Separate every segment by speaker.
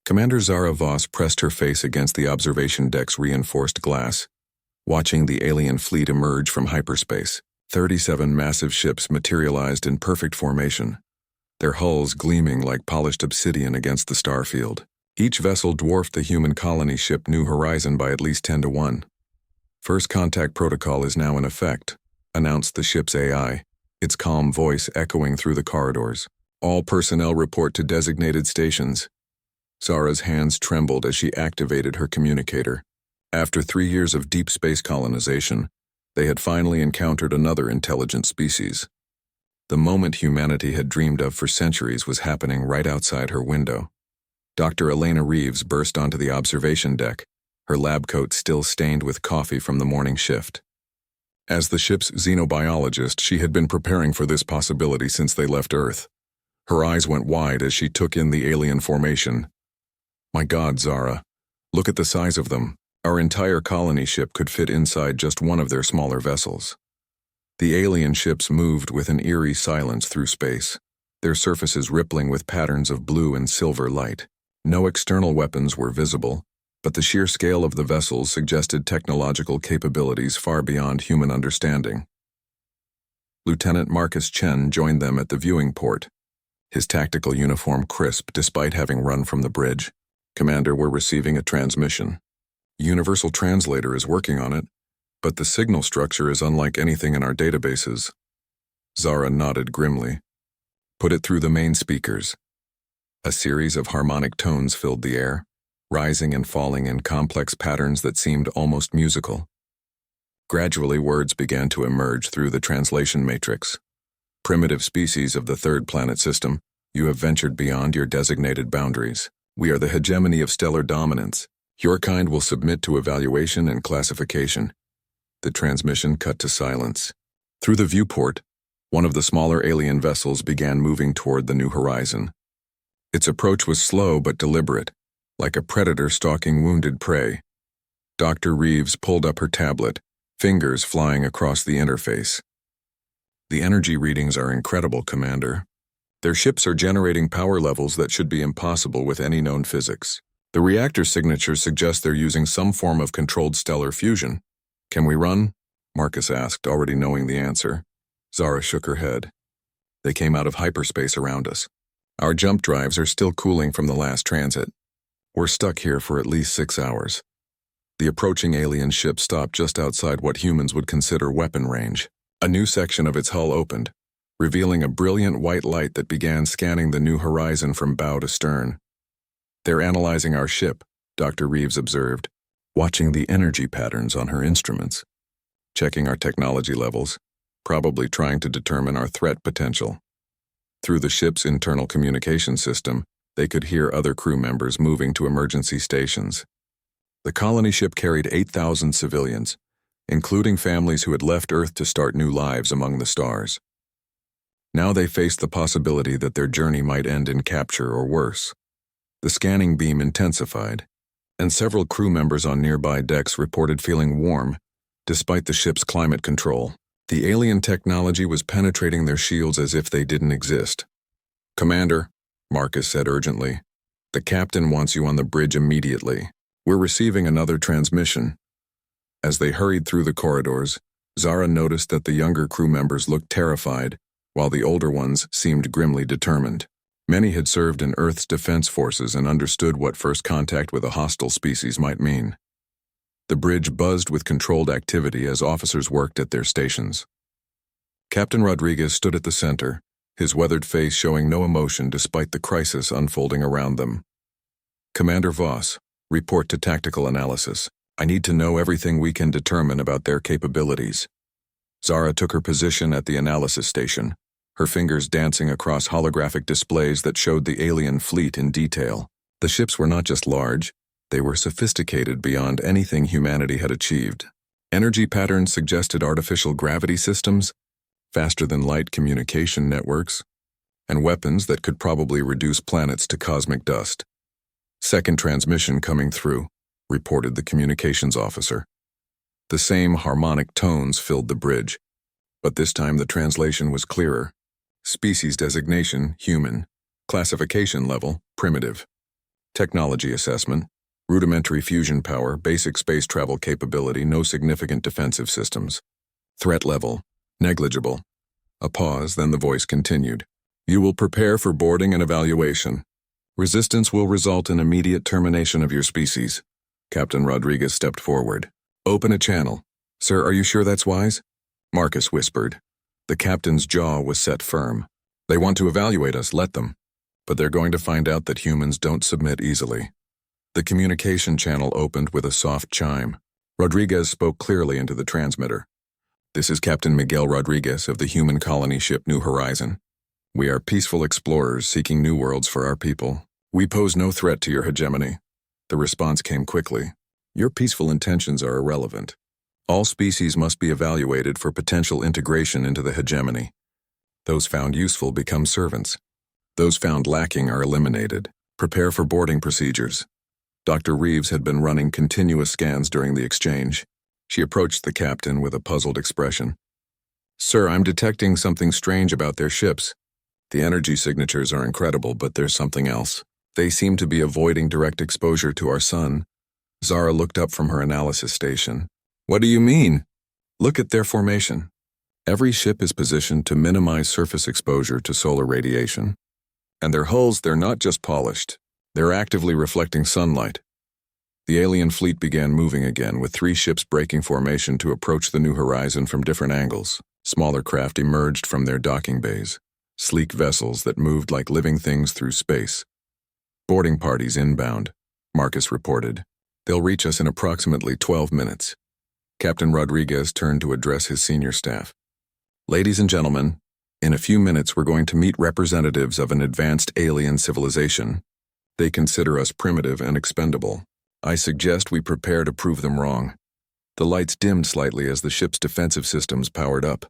Speaker 1: Commander Zara Voss pressed her face against the observation deck's reinforced glass, watching the alien fleet emerge from hyperspace. 37 massive ships materialized in perfect formation, their hulls gleaming like polished obsidian against the starfield. Each vessel dwarfed the human colony ship New Horizon by at least 10-1. First contact protocol is now in effect, announced the ship's AI, its calm voice echoing through the corridors. All personnel report to designated stations. Zara's hands trembled as she activated her communicator. After 3 years of deep space colonization, they had finally encountered another intelligent species. The moment humanity had dreamed of for centuries was happening right outside her window. Dr. Elena Reeves burst onto the observation deck, her lab coat still stained with coffee from the morning shift. As the ship's xenobiologist, she had been preparing for this possibility since they left Earth. Her eyes went wide as she took in the alien formation. My God, Zara, look at the size of them. Our entire colony ship could fit inside just one of their smaller vessels. The alien ships moved with an eerie silence through space, their surfaces rippling with patterns of blue and silver light. No external weapons were visible, but the sheer scale of the vessels suggested technological capabilities far beyond human understanding. Lieutenant Marcus Chen joined them at the viewing port, his tactical uniform crisp despite having run from the bridge. Commander, we're receiving a transmission. Universal Translator is working on it, but the signal structure is unlike anything in our databases. Zara nodded grimly. Put it through the main speakers. A series of harmonic tones filled the air, rising and falling in complex patterns that seemed almost musical. Gradually, words began to emerge through the translation matrix. Primitive species of the third planet system, you have ventured beyond your designated boundaries. We are the hegemony of stellar dominance. Your kind will submit to evaluation and classification. The transmission cut to silence. Through the viewport, one of the smaller alien vessels began moving toward the New Horizon. Its approach was slow but deliberate, like a predator stalking wounded prey. Dr. Reeves pulled up her tablet, fingers flying across the interface. The energy readings are incredible, Commander. Their ships are generating power levels that should be impossible with any known physics. The reactor signatures suggest they're using some form of controlled stellar fusion. Can we run? Marcus asked, already knowing the answer. Zara shook her head. They came out of hyperspace around us. Our jump drives are still cooling from the last transit. We're stuck here for at least 6 hours. The approaching alien ship stopped just outside what humans would consider weapon range. A new section of its hull opened, revealing a brilliant white light that began scanning the New Horizon from bow to stern. They're analyzing our ship, Dr. Reeves observed, watching the energy patterns on her instruments, checking our technology levels, probably trying to determine our threat potential. Through the ship's internal communication system, they could hear other crew members moving to emergency stations. The colony ship carried 8,000 civilians, including families who had left Earth to start new lives among the stars. Now they faced the possibility that their journey might end in capture or worse. The scanning beam intensified, and several crew members on nearby decks reported feeling warm, despite the ship's climate control. The alien technology was penetrating their shields as if they didn't exist. Commander, Marcus said urgently, the captain wants you on the bridge immediately. We're receiving another transmission. As they hurried through the corridors, Zara noticed that the younger crew members looked terrified, while the older ones seemed grimly determined. Many had served in Earth's defense forces and understood what first contact with a hostile species might mean. The bridge buzzed with controlled activity as officers worked at their stations. Captain Rodriguez stood at the center, his weathered face showing no emotion despite the crisis unfolding around them. Commander Voss, report to tactical analysis. I need to know everything we can determine about their capabilities. Zara took her position at the analysis station, her fingers dancing across holographic displays that showed the alien fleet in detail. The ships were not just large, they were sophisticated beyond anything humanity had achieved. Energy patterns suggested artificial gravity systems, faster-than-light communication networks, and weapons that could probably reduce planets to cosmic dust. Second transmission coming through, reported the communications officer. The same harmonic tones filled the bridge, but this time the translation was clearer. Species designation, human. Classification level, primitive. Technology assessment. Rudimentary fusion power, basic space travel capability, no significant defensive systems. Threat level. Negligible. A pause, then the voice continued. You will prepare for boarding and evaluation. Resistance will result in immediate termination of your species. Captain Rodriguez stepped forward. Open a channel. Sir, are you sure that's wise? Marcus whispered. The captain's jaw was set firm. They want to evaluate us, let them. But they're going to find out that humans don't submit easily. The communication channel opened with a soft chime. Rodriguez spoke clearly into the transmitter. This is Captain Miguel Rodriguez of the human colony ship New Horizon. We are peaceful explorers seeking new worlds for our people. We pose no threat to your hegemony. The response came quickly. Your peaceful intentions are irrelevant. All species must be evaluated for potential integration into the hegemony. Those found useful become servants. Those found lacking are eliminated. Prepare for boarding procedures. Dr. Reeves had been running continuous scans during the exchange. She approached the captain with a puzzled expression. Sir, I'm detecting something strange about their ships. The energy signatures are incredible, but there's something else. They seem to be avoiding direct exposure to our sun. Zara looked up from her analysis station. What do you mean? Look at their formation. Every ship is positioned to minimize surface exposure to solar radiation. And their hulls, they're not just polished. They're actively reflecting sunlight. The alien fleet began moving again, with 3 ships breaking formation to approach the New Horizon from different angles. Smaller craft emerged from their docking bays. Sleek vessels that moved like living things through space. Boarding parties inbound, Marcus reported. They'll reach us in approximately 12 minutes. Captain Rodriguez turned to address his senior staff. Ladies and gentlemen, in a few minutes we're going to meet representatives of an advanced alien civilization. They consider us primitive and expendable. I suggest we prepare to prove them wrong. The lights dimmed slightly as the ship's defensive systems powered up.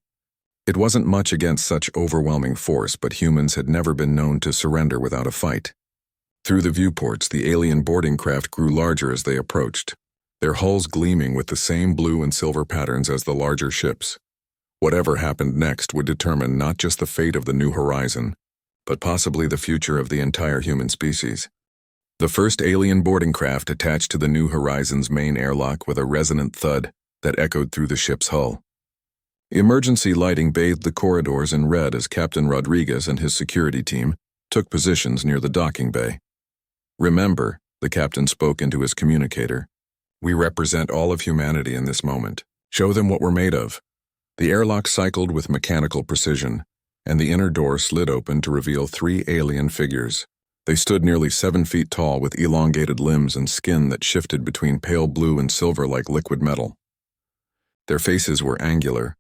Speaker 1: It wasn't much against such overwhelming force, but humans had never been known to surrender without a fight. Through the viewports, the alien boarding craft grew larger as they approached, their hulls gleaming with the same blue and silver patterns as the larger ships. Whatever happened next would determine not just the fate of the New Horizon, but possibly the future of the entire human species. The first alien boarding craft attached to the New Horizon's main airlock with a resonant thud that echoed through the ship's hull. Emergency lighting bathed the corridors in red as Captain Rodriguez and his security team took positions near the docking bay. Remember, the captain spoke into his communicator, we represent all of humanity in this moment. Show them what we're made of. The airlock cycled with mechanical precision, and the inner door slid open to reveal 3 alien figures. They stood nearly 7 feet tall with elongated limbs and skin that shifted between pale blue and silver like liquid metal. Their faces were angular,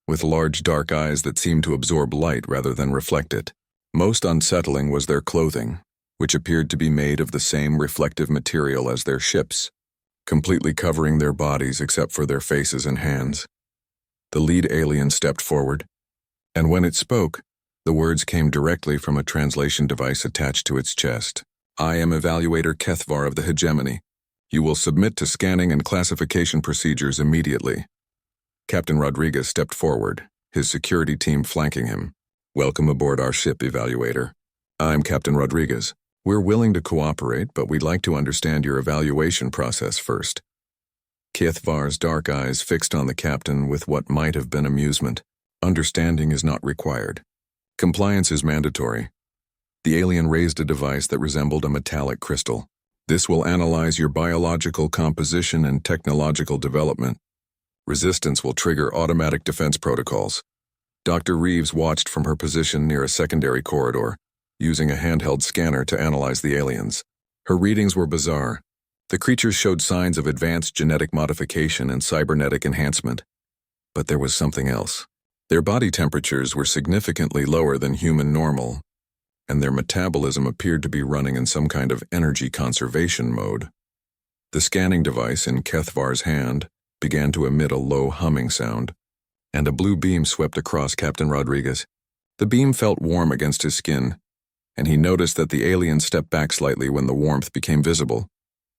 Speaker 1: with large dark eyes that seemed to absorb light rather than reflect it. Most unsettling was their clothing, which appeared to be made of the same reflective material as their ships, completely covering their bodies except for their faces and hands. The lead alien stepped forward, and when it spoke, the words came directly from a translation device attached to its chest. I am Evaluator Kethvar of the Hegemony. You will submit to scanning and classification procedures immediately. Captain Rodriguez stepped forward, his security team flanking him. Welcome aboard our ship, Evaluator. I'm Captain Rodriguez. We're willing to cooperate, but we'd like to understand your evaluation process first. Kethvar's dark eyes fixed on the captain with what might have been amusement. Understanding is not required. Compliance is mandatory. The alien raised a device that resembled a metallic crystal. This will analyze your biological composition and technological development. Resistance will trigger automatic defense protocols. Dr. Reeves watched from her position near a secondary corridor, using a handheld scanner to analyze the aliens. Her readings were bizarre. The creatures showed signs of advanced genetic modification and cybernetic enhancement. But there was something else. Their body temperatures were significantly lower than human normal, and their metabolism appeared to be running in some kind of energy conservation mode. The scanning device in Kethvar's hand began to emit a low humming sound, and a blue beam swept across Captain Rodriguez. The beam felt warm against his skin, and he noticed that the alien stepped back slightly when the warmth became visible.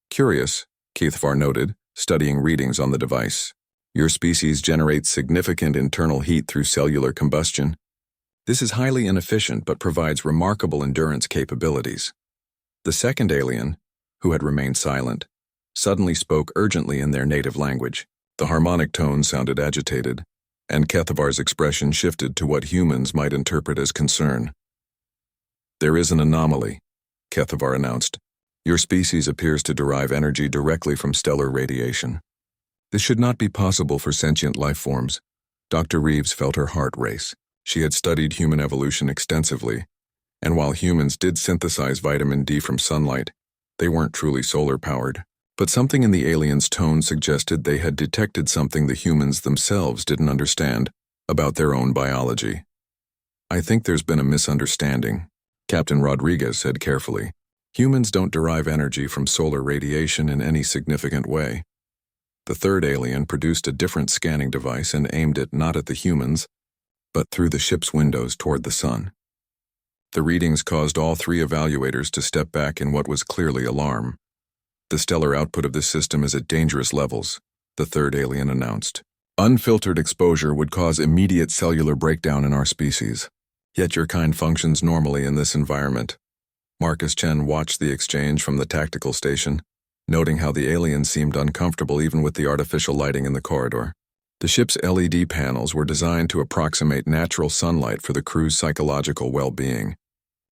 Speaker 1: Curious, Kethvar noted, studying readings on the device. Your species generates significant internal heat through cellular combustion. This is highly inefficient but provides remarkable endurance capabilities. The second alien, who had remained silent, suddenly spoke urgently in their native language. The harmonic tone sounded agitated, and Kethavar's expression shifted to what humans might interpret as concern. "There is an anomaly," Kethavar announced. "Your species appears to derive energy directly from stellar radiation. This should not be possible for sentient life forms." Dr. Reeves felt her heart race. She had studied human evolution extensively, and while humans did synthesize vitamin D from sunlight, they weren't truly solar-powered. But something in the aliens' tone suggested they had detected something the humans themselves didn't understand about their own biology. "I think there's been a misunderstanding," Captain Rodriguez said carefully. "Humans don't derive energy from solar radiation in any significant way." The third alien produced a different scanning device and aimed it not at the humans, but through the ship's windows toward the sun. The readings caused all three evaluators to step back in what was clearly alarm. "The stellar output of this system is at dangerous levels," the third alien announced. "Unfiltered exposure would cause immediate cellular breakdown in our species. Yet your kind functions normally in this environment." Marcus Chen watched the exchange from the tactical station, noting how the aliens seemed uncomfortable even with the artificial lighting in the corridor. The ship's LED panels were designed to approximate natural sunlight for the crew's psychological well-being,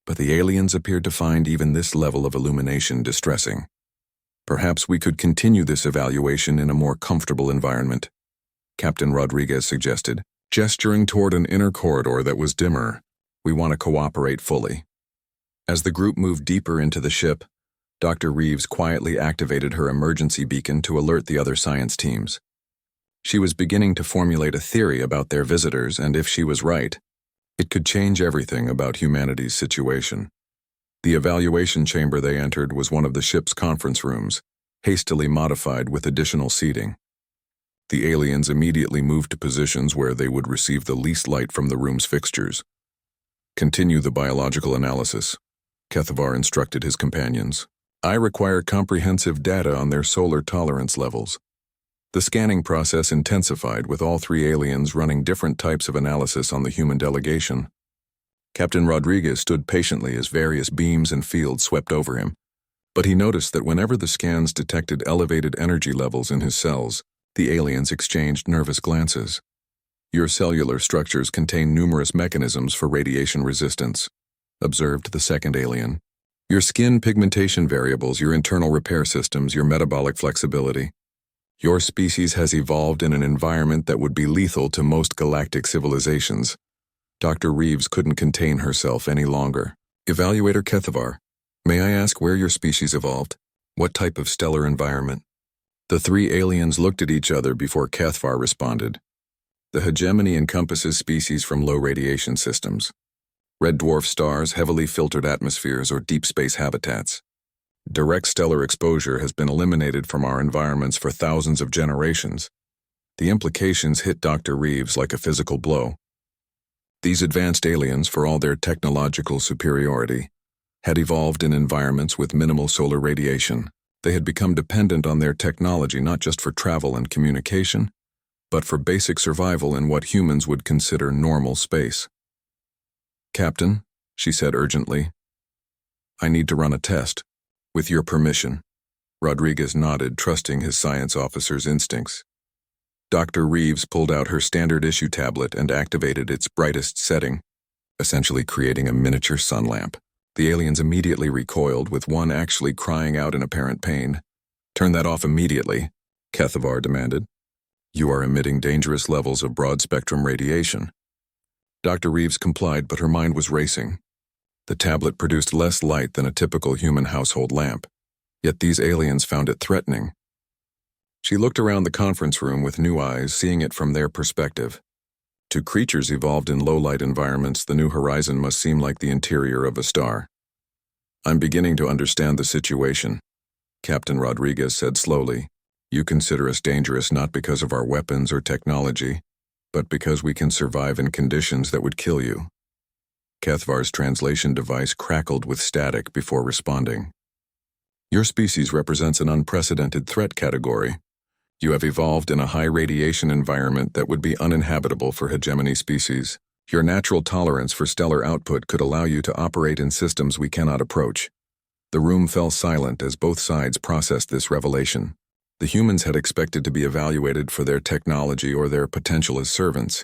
Speaker 1: but the aliens appeared to find even this level of illumination distressing. "Perhaps we could continue this evaluation in a more comfortable environment," Captain Rodriguez suggested, gesturing toward an inner corridor that was dimmer. "We want to cooperate fully." As the group moved deeper into the ship, Dr. Reeves quietly activated her emergency beacon to alert the other science teams. She was beginning to formulate a theory about their visitors, and if she was right, it could change everything about humanity's situation. The evaluation chamber they entered was one of the ship's conference rooms, hastily modified with additional seating. The aliens immediately moved to positions where they would receive the least light from the room's fixtures. "Continue the biological analysis," Kethavar instructed his companions. "I require comprehensive data on their solar tolerance levels." The scanning process intensified, with all three aliens running different types of analysis on the human delegation. Captain Rodriguez stood patiently as various beams and fields swept over him, but he noticed that whenever the scans detected elevated energy levels in his cells, the aliens exchanged nervous glances. "Your cellular structures contain numerous mechanisms for radiation resistance," observed the second alien. "Your skin pigmentation variables, your internal repair systems, your metabolic flexibility. Your species has evolved in an environment that would be lethal to most galactic civilizations." Dr. Reeves couldn't contain herself any longer. "Evaluator Kethavar, may I ask where your species evolved? What type of stellar environment?" The three aliens looked at each other before Kethavar responded. "The hegemony encompasses species from low radiation systems. Red dwarf stars, heavily filtered atmospheres, or deep space habitats. Direct stellar exposure has been eliminated from our environments for thousands of generations." The implications hit Dr. Reeves like a physical blow. These advanced aliens, for all their technological superiority, had evolved in environments with minimal solar radiation. They had become dependent on their technology not just for travel and communication, but for basic survival in what humans would consider normal space. "Captain," she said urgently, "I need to run a test. With your permission." Rodriguez nodded, trusting his science officer's instincts. Dr. Reeves pulled out her standard-issue tablet and activated its brightest setting, essentially creating a miniature sun lamp. The aliens immediately recoiled, with one actually crying out in apparent pain. "Turn that off immediately," Kethavar demanded. "You are emitting dangerous levels of broad-spectrum radiation." Dr. Reeves complied, but her mind was racing. The tablet produced less light than a typical human household lamp, yet these aliens found it threatening. She looked around the conference room with new eyes, seeing it from their perspective. To creatures evolved in low-light environments, the new horizon must seem like the interior of a star. "I'm beginning to understand the situation," Captain Rodriguez said slowly. "You consider us dangerous not because of our weapons or technology, but because we can survive in conditions that would kill you." Kethavar's translation device crackled with static before responding. "Your species represents an unprecedented threat category. You have evolved in a high-radiation environment that would be uninhabitable for hegemony species. Your natural tolerance for stellar output could allow you to operate in systems we cannot approach. The room fell silent as both sides processed this revelation. The humans had expected to be evaluated for their technology or their potential as servants.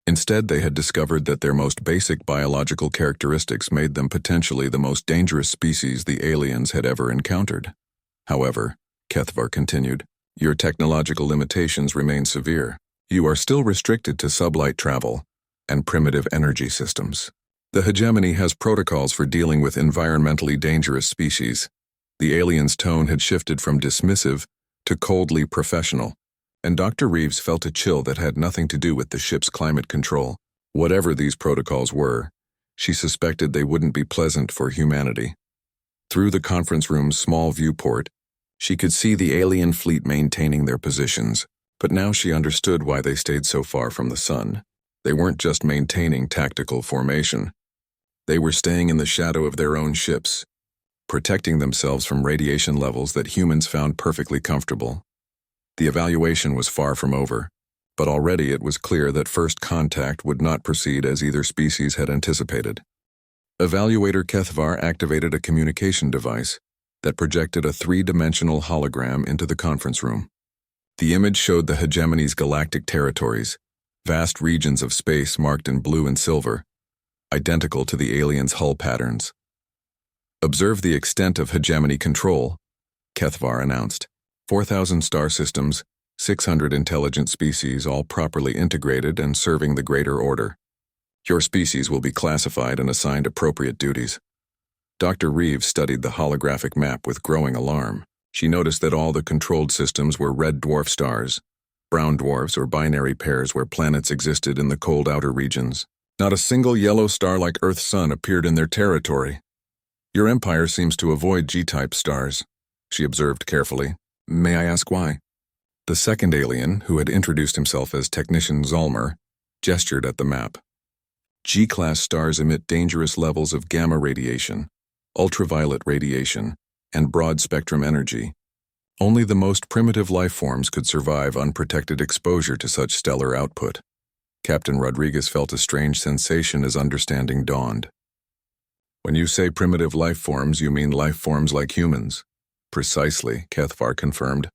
Speaker 1: Instead, they had discovered that their most basic biological characteristics made them potentially the most dangerous species the aliens had ever encountered. However, Kethvar continued, your technological limitations remain severe. You are still restricted to sublight travel and primitive energy systems. The hegemony has protocols for dealing with environmentally dangerous species. The alien's tone had shifted from dismissive to coldly professional, and Dr. Reeves felt a chill that had nothing to do with the ship's climate control. Whatever these protocols were, she suspected they wouldn't be pleasant for humanity. Through the conference room's small viewport, she could see the alien fleet maintaining their positions, but now she understood why they stayed so far from the sun. They weren't just maintaining tactical formation. They were staying in the shadow of their own ships, protecting themselves from radiation levels that humans found perfectly comfortable. The evaluation was far from over, but already it was clear that first contact would not proceed as either species had anticipated. Evaluator Kethvar activated a communication device that projected a three-dimensional hologram into the conference room. The image showed the hegemony's galactic territories, vast regions of space marked in blue and silver, identical to the aliens' hull patterns. Observe the extent of hegemony control, Kethvar announced. 4,000 star systems, 600 intelligent species, all properly integrated and serving the greater order. Your species will be classified and assigned appropriate duties. Dr. Reeves studied the holographic map with growing alarm. She noticed that all the controlled systems were red dwarf stars, brown dwarfs or binary pairs where planets existed in the cold outer regions. Not a single yellow star like Earth's sun appeared in their territory. Your empire seems to avoid G-type stars, she observed carefully. May I ask why? The second alien, who had introduced himself as Technician Zolmer, gestured at the map. G-class stars emit dangerous levels of gamma radiation, ultraviolet radiation, and broad-spectrum energy. Only the most primitive life forms could survive unprotected exposure to such stellar output. Captain Rodriguez felt a strange sensation as understanding dawned. When you say primitive life forms, you mean life forms like humans? Precisely, Kethvar confirmed.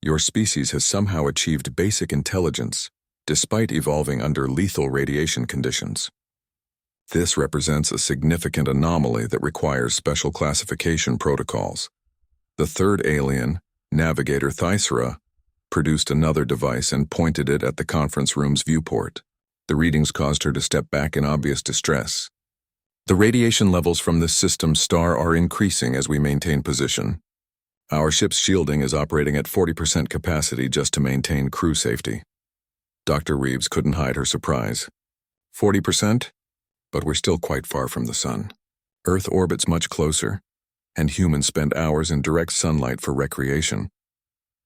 Speaker 1: Your species has somehow achieved basic intelligence, despite evolving under lethal radiation conditions. This represents a significant anomaly that requires special classification protocols. The third alien, Navigator Thysera, produced another device and pointed it at the conference room's viewport. The readings caused her to step back in obvious distress. The radiation levels from this system's star are increasing as we maintain position. Our ship's shielding is operating at 40% capacity just to maintain crew safety. Dr. Reeves couldn't hide her surprise. 40%? But we're still quite far from the sun. Earth orbits much closer, and humans spend hours in direct sunlight for recreation.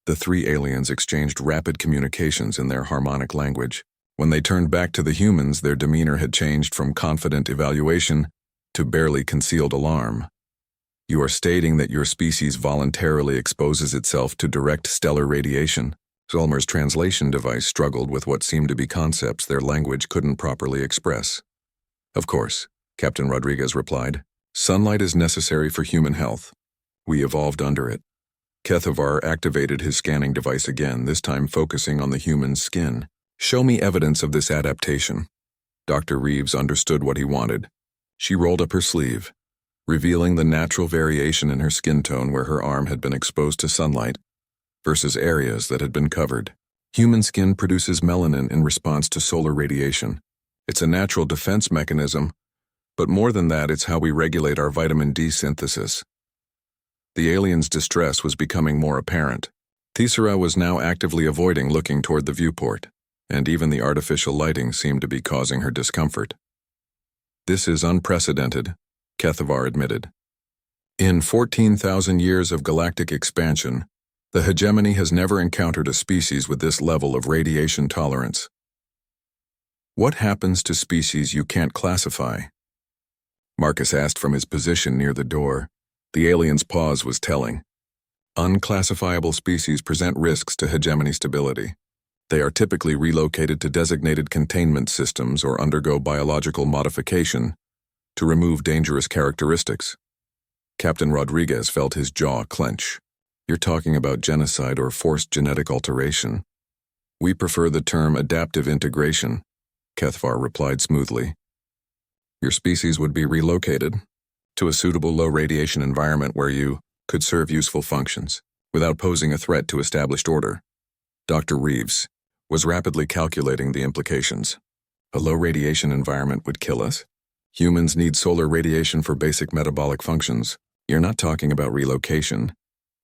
Speaker 1: The three aliens exchanged rapid communications in their harmonic language. When they turned back to the humans, their demeanor had changed from confident evaluation to barely concealed alarm. You are stating that your species voluntarily exposes itself to direct stellar radiation. Zolmer's translation device struggled with what seemed to be concepts their language couldn't properly express. Of course, Captain Rodriguez replied. Sunlight is necessary for human health. We evolved under it. Kethvar activated his scanning device again, this time focusing on the human's skin. Show me evidence of this adaptation. Dr. Reeves understood what he wanted. She rolled up her sleeve, revealing the natural variation in her skin tone where her arm had been exposed to sunlight versus areas that had been covered. Human skin produces melanin in response to solar radiation. It's a natural defense mechanism, but more than that, it's how we regulate our vitamin D synthesis. The alien's distress was becoming more apparent. Thysera was now actively avoiding looking toward the viewport, and even the artificial lighting seemed to be causing her discomfort. This is unprecedented, Kethvar admitted. In 14,000 years of galactic expansion, the hegemony has never encountered a species with this level of radiation tolerance. What happens to species you can't classify? Marcus asked from his position near the door. The alien's pause was telling. Unclassifiable species present risks to hegemony stability. They are typically relocated to designated containment systems or undergo biological modification to remove dangerous characteristics. Captain Rodriguez felt his jaw clench. You're talking about genocide or forced genetic alteration. We prefer the term adaptive integration, Kethvar replied smoothly. Your species would be relocated to a suitable low-radiation environment where you could serve useful functions without posing a threat to established order. Dr. Reeves was rapidly calculating the implications. A low-radiation environment would kill us. Humans need solar radiation for basic metabolic functions. You're not talking about relocation.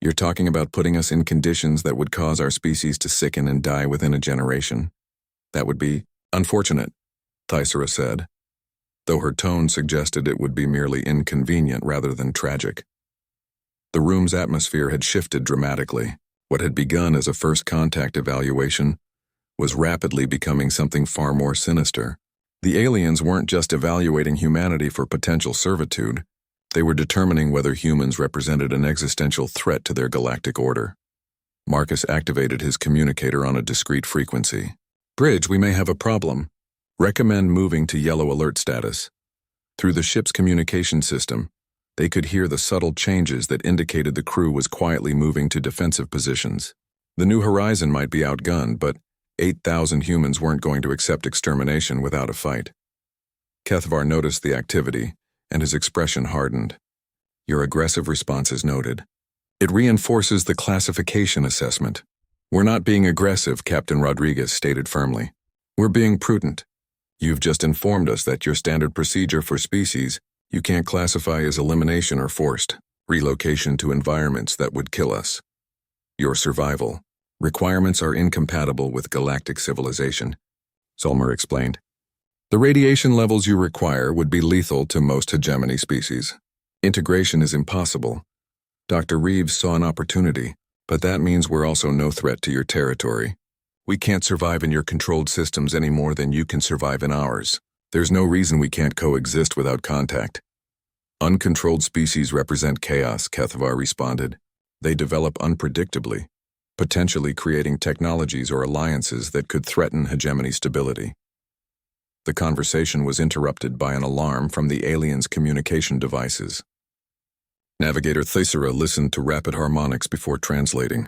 Speaker 1: You're talking about putting us in conditions that would cause our species to sicken and die within a generation. That would be unfortunate, Thyssera said, though her tone suggested it would be merely inconvenient rather than tragic. The room's atmosphere had shifted dramatically. What had begun as a first contact evaluation was rapidly becoming something far more sinister. The aliens weren't just evaluating humanity for potential servitude. They were determining whether humans represented an existential threat to their galactic order. Marcus activated his communicator on a discrete frequency. Bridge, we may have a problem. Recommend moving to yellow alert status. Through the ship's communication system, they could hear the subtle changes that indicated the crew was quietly moving to defensive positions. The New Horizon might be outgunned, but 8,000 humans weren't going to accept extermination without a fight. Kethvar noticed the activity, and his expression hardened. Your aggressive response is noted. It reinforces the classification assessment. We're not being aggressive, Captain Rodriguez stated firmly. We're being prudent. You've just informed us that your standard procedure for species you can't classify as elimination or forced relocation to environments that would kill us. Your survival requirements are incompatible with galactic civilization, Solmer explained. The radiation levels you require would be lethal to most hegemony species. Integration is impossible. Dr. Reeves saw an opportunity, but that means we're also no threat to your territory. We can't survive in your controlled systems any more than you can survive in ours. There's no reason we can't coexist without contact. Uncontrolled species represent chaos, Kethvar responded. They develop unpredictably, potentially creating technologies or alliances that could threaten hegemony stability. The conversation was interrupted by an alarm from the aliens' communication devices. Navigator Thyssera listened to rapid harmonics before translating.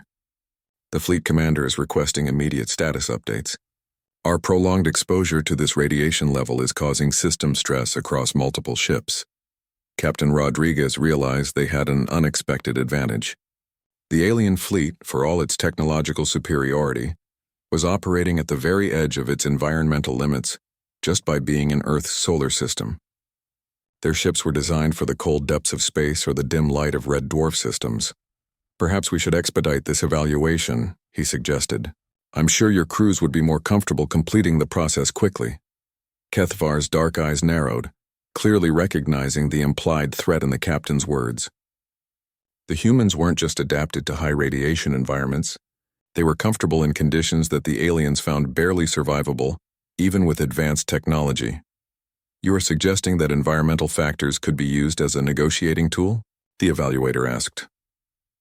Speaker 1: The fleet commander is requesting immediate status updates. Our prolonged exposure to this radiation level is causing system stress across multiple ships. Captain Rodriguez realized they had an unexpected advantage. The alien fleet, for all its technological superiority, was operating at the very edge of its environmental limits just by being in Earth's solar system. Their ships were designed for the cold depths of space or the dim light of red dwarf systems. Perhaps we should expedite this evaluation, he suggested. I'm sure your crews would be more comfortable completing the process quickly. Kethvar's dark eyes narrowed, clearly recognizing the implied threat in the captain's words. The humans weren't just adapted to high radiation environments. They were comfortable in conditions that the aliens found barely survivable, even with advanced technology. You are suggesting that environmental factors could be used as a negotiating tool? The evaluator asked.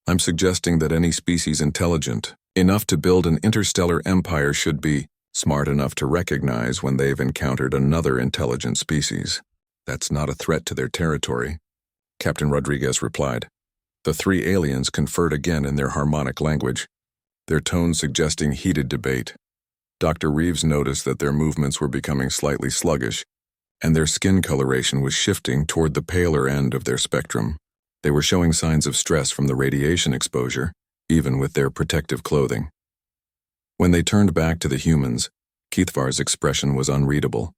Speaker 1: I'm suggesting that any species intelligent enough to build an interstellar empire should be smart enough to recognize when they've encountered another intelligent species. That's not a threat to their territory, Captain Rodriguez replied. The three aliens conferred again in their harmonic language, their tone suggesting heated debate. Dr. Reeves noticed that their movements were becoming slightly sluggish, and their skin coloration was shifting toward the paler end of their spectrum. They were showing signs of stress from the radiation exposure, even with their protective clothing. When they turned back to the humans, Kethvar's expression was unreadable.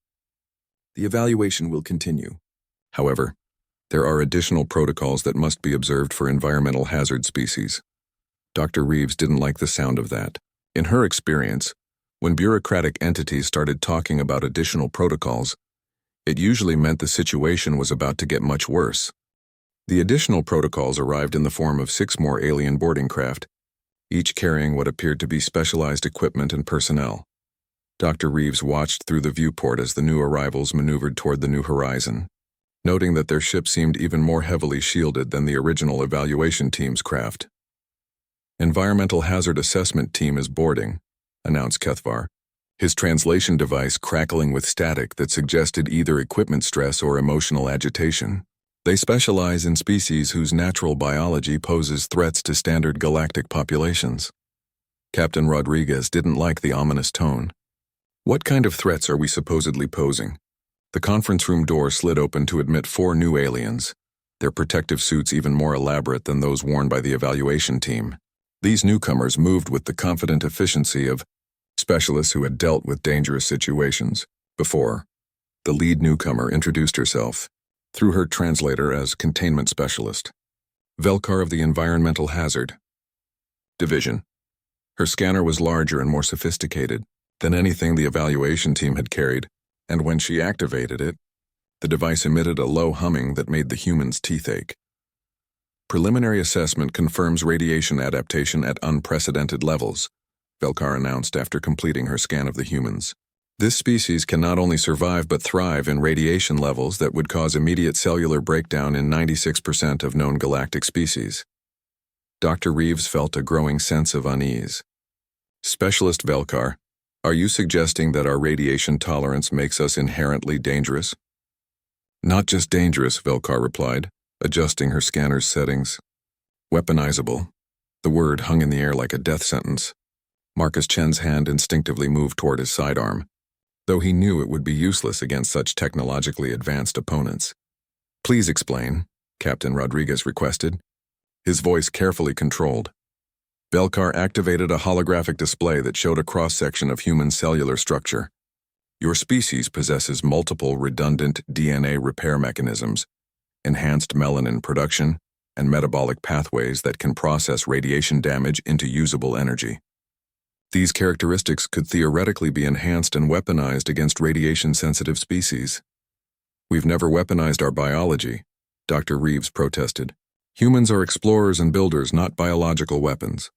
Speaker 1: The evaluation will continue. However, there are additional protocols that must be observed for environmental hazard species. Dr. Reeves didn't like the sound of that. In her experience, when bureaucratic entities started talking about additional protocols, it usually meant the situation was about to get much worse. The additional protocols arrived in the form of 6 more alien boarding craft, each carrying what appeared to be specialized equipment and personnel. Dr. Reeves watched through the viewport as the new arrivals maneuvered toward the New Horizon, noting that their ship seemed even more heavily shielded than the original evaluation team's craft. Environmental Hazard Assessment Team is boarding, announced Kethvar, his translation device crackling with static that suggested either equipment stress or emotional agitation. They specialize in species whose natural biology poses threats to standard galactic populations. Captain Rodriguez didn't like the ominous tone. What kind of threats are we supposedly posing? The conference room door slid open to admit 4 new aliens, their protective suits even more elaborate than those worn by the evaluation team. These newcomers moved with the confident efficiency of specialists who had dealt with dangerous situations before. The lead newcomer introduced herself, through her translator, as containment specialist, Velkar of the Environmental Hazard Division. Her scanner was larger and more sophisticated than anything the evaluation team had carried, and when she activated it, the device emitted a low humming that made the humans' teeth ache. Preliminary assessment confirms radiation adaptation at unprecedented levels, Velkar announced after completing her scan of the humans. This species can not only survive but thrive in radiation levels that would cause immediate cellular breakdown in 96% of known galactic species. Dr. Reeves felt a growing sense of unease. Specialist Velkar, are you suggesting that our radiation tolerance makes us inherently dangerous? Not just dangerous, Velkar replied, adjusting her scanner's settings. Weaponizable. The word hung in the air like a death sentence. Marcus Chen's hand instinctively moved toward his sidearm, though he knew it would be useless against such technologically advanced opponents. Please explain, Captain Rodriguez requested, his voice carefully controlled. Velkar activated a holographic display that showed a cross-section of human cellular structure. Your species possesses multiple redundant DNA repair mechanisms, enhanced melanin production, and metabolic pathways that can process radiation damage into usable energy. These characteristics could theoretically be enhanced and weaponized against radiation-sensitive species. We've never weaponized our biology, Dr. Reeves protested. Humans are explorers and builders, not biological weapons.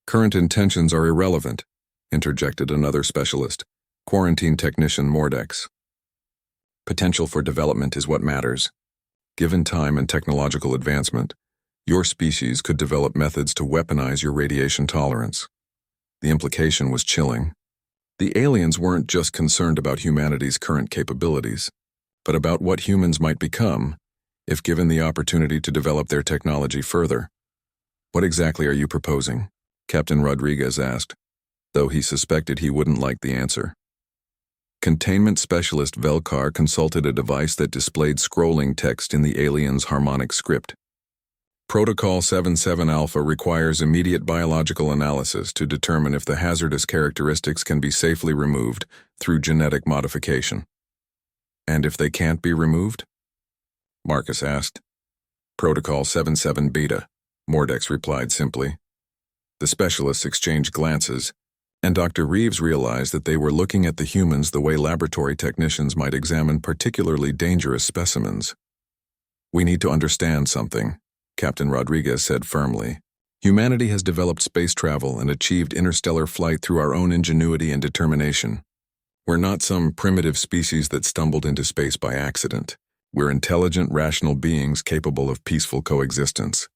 Speaker 1: Current intentions are irrelevant, interjected another specialist, quarantine technician Mordex. Potential for development is what matters. Given time and technological advancement, your species could develop methods to weaponize your radiation tolerance. The implication was chilling. The aliens weren't just concerned about humanity's current capabilities, but about what humans might become if given the opportunity to develop their technology further. What exactly are you proposing? Captain Rodriguez asked, though he suspected he wouldn't like the answer. Containment specialist Velkar consulted a device that displayed scrolling text in the alien's harmonic script. Protocol 77 Alpha requires immediate biological analysis to determine if the hazardous characteristics can be safely removed through genetic modification. And if they can't be removed? Marcus asked. Protocol 77 Beta, Mordex replied simply. The specialists exchanged glances, and Dr. Reeves realized that they were looking at the humans the way laboratory technicians might examine particularly dangerous specimens. We need to understand something, Captain Rodriguez said firmly. Humanity has developed space travel and achieved interstellar flight through our own ingenuity and determination. We're not some primitive species that stumbled into space by accident. We're intelligent, rational beings capable of peaceful coexistence.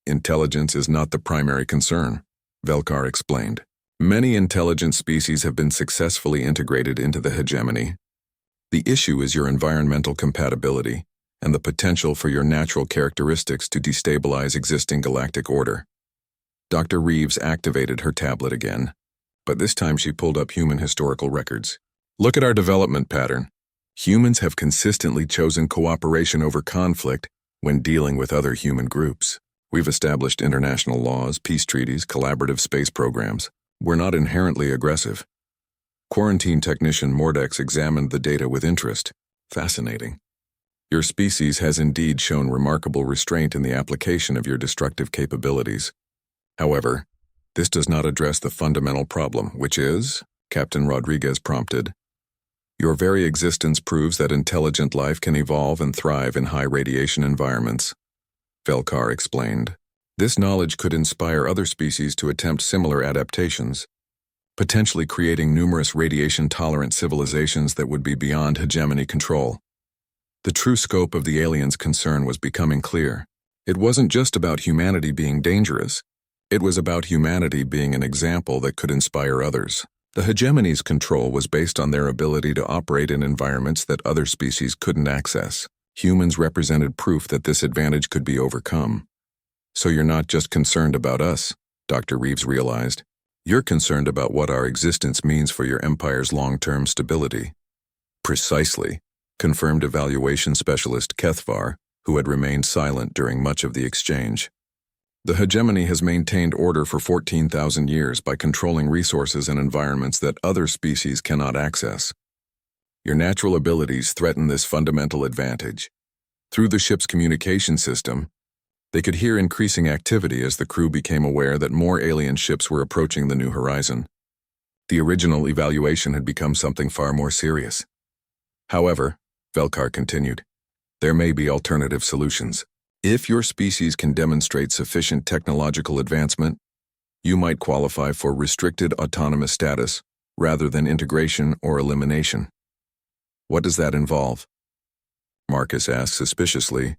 Speaker 1: Intelligence is not the primary concern, Velkar explained. Many intelligent species have been successfully integrated into the hegemony. The issue is your environmental compatibility and the potential for your natural characteristics to destabilize existing galactic order. Dr. Reeves activated her tablet again, but this time she pulled up human historical records. Look at our development pattern. Humans have consistently chosen cooperation over conflict when dealing with other human groups. We've established international laws, peace treaties, collaborative space programs. We're not inherently aggressive. Quarantine technician Mordex examined the data with interest. Fascinating. Your species has indeed shown remarkable restraint in the application of your destructive capabilities. However, this does not address the fundamental problem, which is, Captain Rodriguez prompted, your very existence proves that intelligent life can evolve and thrive in high radiation environments. Velkar explained. This knowledge could inspire other species to attempt similar adaptations, potentially creating numerous radiation-tolerant civilizations that would be beyond hegemony control. The true scope of the aliens' concern was becoming clear. It wasn't just about humanity being dangerous. It was about humanity being an example that could inspire others. The hegemony's control was based on their ability to operate in environments that other species couldn't access. Humans represented proof that this advantage could be overcome. So you're not just concerned about us, Dr. Reeves realized. You're concerned about what our existence means for your empire's long-term stability. Precisely, confirmed evaluation specialist Kethvar, who had remained silent during much of the exchange. The hegemony has maintained order for 14,000 years by controlling resources and environments that other species cannot access. Your natural abilities threaten this fundamental advantage. Through the ship's communication system, they could hear increasing activity as the crew became aware that more alien ships were approaching the new horizon. The original evaluation had become something far more serious. However, Velkar continued, there may be alternative solutions. If your species can demonstrate sufficient technological advancement, you might qualify for restricted autonomous status rather than integration or elimination. What does that involve? Marcus asked suspiciously.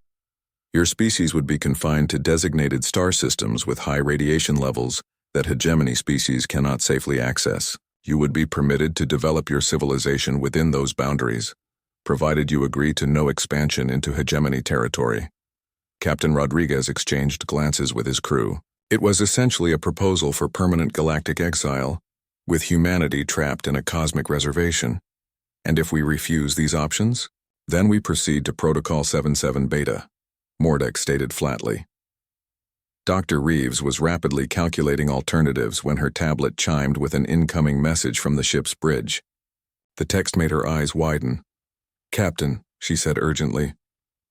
Speaker 1: Your species would be confined to designated star systems with high radiation levels that hegemony species cannot safely access. You would be permitted to develop your civilization within those boundaries, provided you agree to no expansion into hegemony territory. Captain Rodriguez exchanged glances with his crew. It was essentially a proposal for permanent galactic exile, with humanity trapped in a cosmic reservation. And if we refuse these options, then we proceed to Protocol 77 Beta, Mordek stated flatly. Dr. Reeves was rapidly calculating alternatives when her tablet chimed with an incoming message from the ship's bridge. The text made her eyes widen. Captain, she said urgently,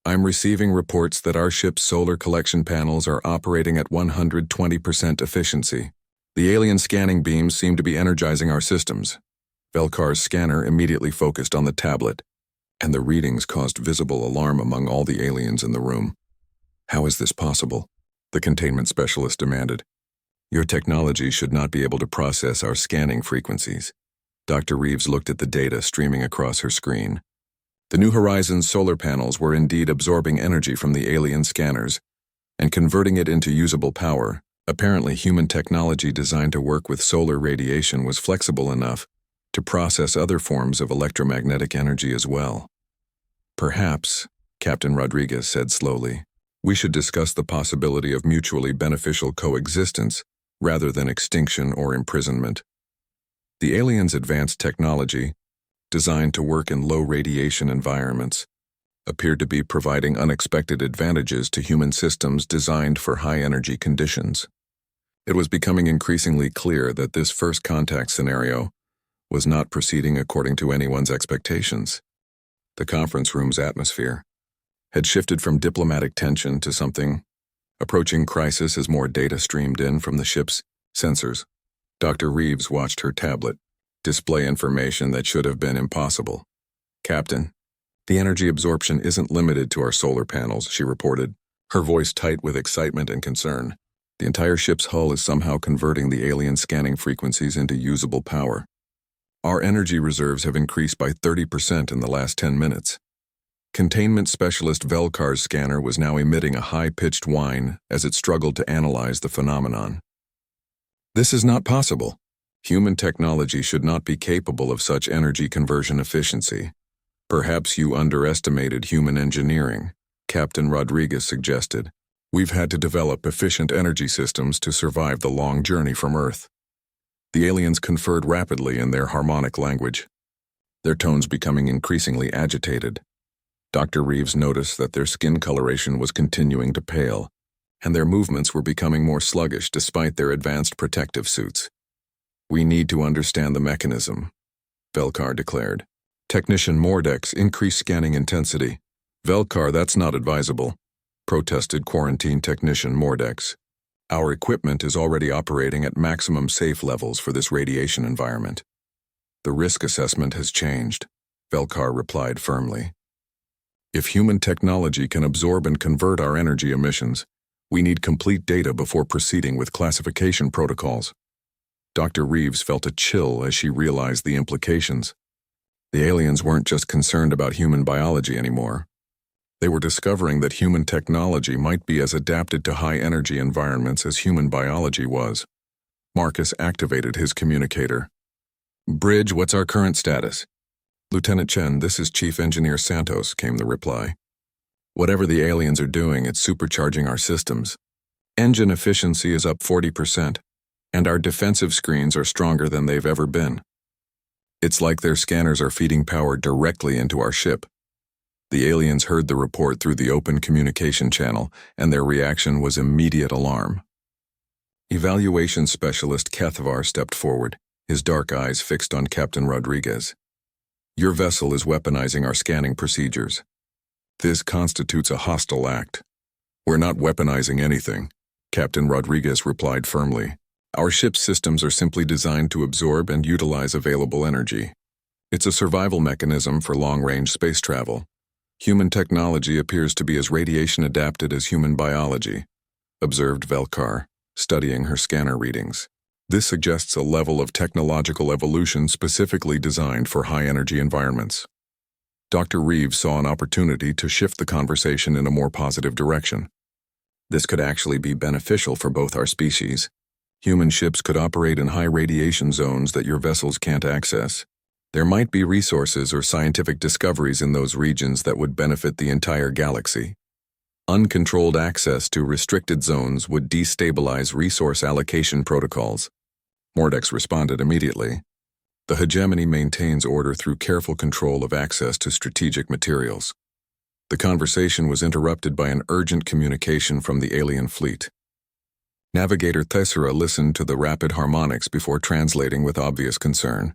Speaker 1: I'm receiving reports that our ship's solar collection panels are operating at 120% efficiency. The alien scanning beams seem to be energizing our systems. Velkar's scanner immediately focused on the tablet, and the readings caused visible alarm among all the aliens in the room. How is this possible? The containment specialist demanded. Your technology should not be able to process our scanning frequencies. Dr. Reeves looked at the data streaming across her screen. The New Horizons solar panels were indeed absorbing energy from the alien scanners and converting it into usable power. Apparently, human technology designed to work with solar radiation was flexible enough to process other forms of electromagnetic energy as well. Perhaps, Captain Rodriguez said slowly, we should discuss the possibility of mutually beneficial coexistence rather than extinction or imprisonment. The aliens' advanced technology, designed to work in low-radiation environments, appeared to be providing unexpected advantages to human systems designed for high-energy conditions. It was becoming increasingly clear that this first contact scenario was not proceeding according to anyone's expectations. The conference room's atmosphere had shifted from diplomatic tension to something approaching crisis as more data streamed in from the ship's sensors. Dr. Reeves watched her tablet display information that should have been impossible. Captain, the energy absorption isn't limited to our solar panels, she reported, her voice tight with excitement and concern. The entire ship's hull is somehow converting the alien scanning frequencies into usable power. Our energy reserves have increased by 30% in the last 10 minutes. Containment specialist Velkar's scanner was now emitting a high-pitched whine as it struggled to analyze the phenomenon. This is not possible. Human technology should not be capable of such energy conversion efficiency. Perhaps you underestimated human engineering, Captain Rodriguez suggested. We've had to develop efficient energy systems to survive the long journey from Earth. The aliens conferred rapidly in their harmonic language, their tones becoming increasingly agitated. Dr. Reeves noticed that their skin coloration was continuing to pale, and their movements were becoming more sluggish despite their advanced protective suits. We need to understand the mechanism, Velkar declared. Technician Mordek's increased scanning intensity. Velkar, that's not advisable, protested Quarantine Technician Mordex. Our equipment is already operating at maximum safe levels for this radiation environment. The risk assessment has changed, Velkar replied firmly. If human technology can absorb and convert our energy emissions, we need complete data before proceeding with classification protocols. Dr. Reeves felt a chill as she realized the implications. The aliens weren't just concerned about human biology anymore. They were discovering that human technology might be as adapted to high-energy environments as human biology was. Marcus activated his communicator. Bridge, what's our current status? Lieutenant Chen, this is Chief Engineer Santos, came the reply. Whatever the aliens are doing, it's supercharging our systems. Engine efficiency is up 40%, and our defensive screens are stronger than they've ever been. It's like their scanners are feeding power directly into our ship. The aliens heard the report through the open communication channel, and their reaction was immediate alarm. Evaluation specialist Kethvar stepped forward, his dark eyes fixed on Captain Rodriguez. Your vessel is weaponizing our scanning procedures. This constitutes a hostile act. We're not weaponizing anything, Captain Rodriguez replied firmly. Our ship's systems are simply designed to absorb and utilize available energy. It's a survival mechanism for long-range space travel. Human technology appears to be as radiation-adapted as human biology, observed Velkar, studying her scanner readings. This suggests a level of technological evolution specifically designed for high-energy environments. Dr. Reeves saw an opportunity to shift the conversation in a more positive direction. This could actually be beneficial for both our species. Human ships could operate in high radiation zones that your vessels can't access. There might be resources or scientific discoveries in those regions that would benefit the entire galaxy. Uncontrolled access to restricted zones would destabilize resource allocation protocols. Mordex responded immediately. The hegemony maintains order through careful control of access to strategic materials. The conversation was interrupted by an urgent communication from the alien fleet. Navigator Thessera listened to the rapid harmonics before translating with obvious concern.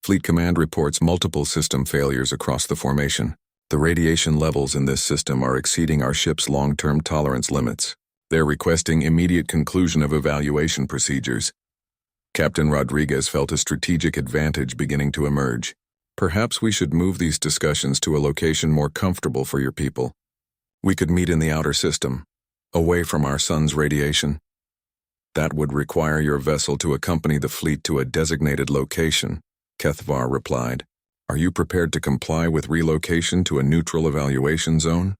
Speaker 1: Fleet Command reports multiple system failures across the formation. The radiation levels in this system are exceeding our ship's long-term tolerance limits. They're requesting immediate conclusion of evaluation procedures. Captain Rodriguez felt a strategic advantage beginning to emerge. Perhaps we should move these discussions to a location more comfortable for your people. We could meet in the outer system, away from our sun's radiation. That would require your vessel to accompany the fleet to a designated location, Kethvar replied. Are you prepared to comply with relocation to a neutral evaluation zone?